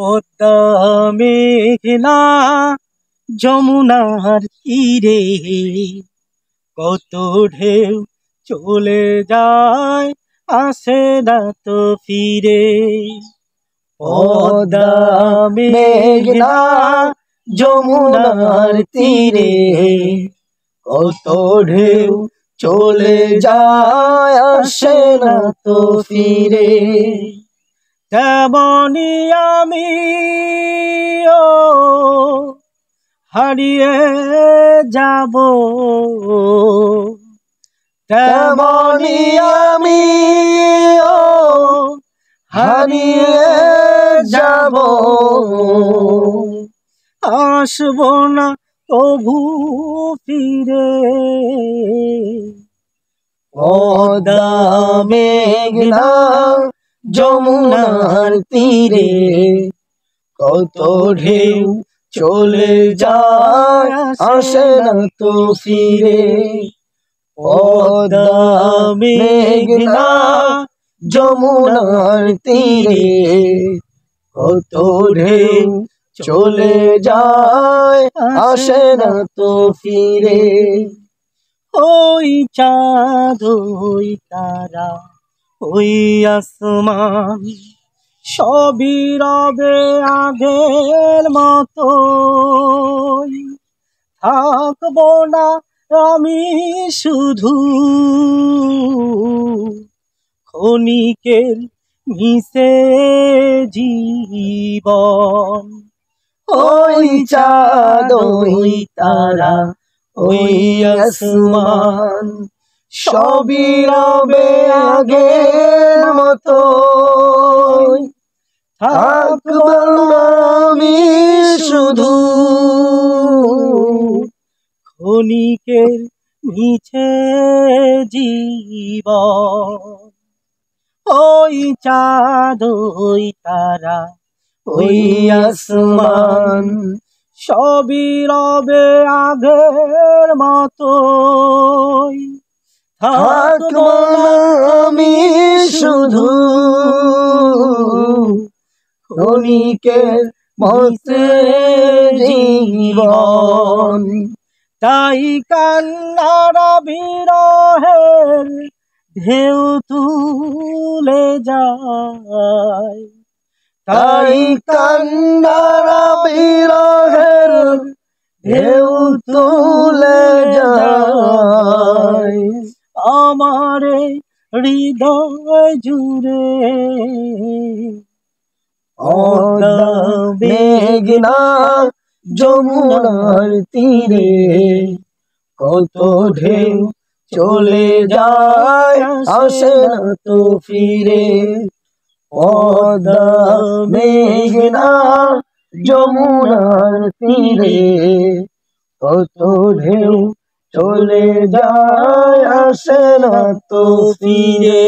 পদ্মা মেঘনা যমুনার তীরে কত ঢেউ চলে যায়, আসে না তো ফিরে। পদ্মা মেঘনা যমুনার তীরে কত ঢেউ চলে যায়, আসে না তো ফিরে। তেমনি আমি হারিয়ে যাব, তেমনি আমি হারিয়ে যাব, আসব না তবু ফিরে। পদ্মা মেঘনা যমুনার তীরে কত ঢেউ চলে যায়, আসে না তো ফিরে। পদ্মা মেঘনা যমুনার তীরে কত ঢেউ চলে যায়, আসে না তো ফিরে। ওই চাঁদ ওই তারা ওই আসমান সবই রবে আগের মতো, থাকবো না আমি শুধু ক্ষণিকের মিশে জীবন। ওই চাঁদ ওই তারা ওই আসমান সবই রবে আগের মতো, থাকবো না আমি শুধু ক্ষণিকের মিছে জীবন। ওই চাঁদ ওই তারা ওই আসমান সবই রবে আগের মতো, থাকবো না আমি শুধু ক্ষণিকের মতে জীবন। তাই কান্নার বিরহের ঢেউ তুলে যায়, তাই কান্নার বিরহের ঢেউ তুলে যায় আমার হৃদয় জুড়ে। পদ্মা মেঘনা যমুনার তীরে কত ঢেউ চলে যায়, আসে না তো ফিরে। পদ্মা মেঘনা যমুনার তীরে কত ঢেউ চলে যায়, আসে না তো ফিরে।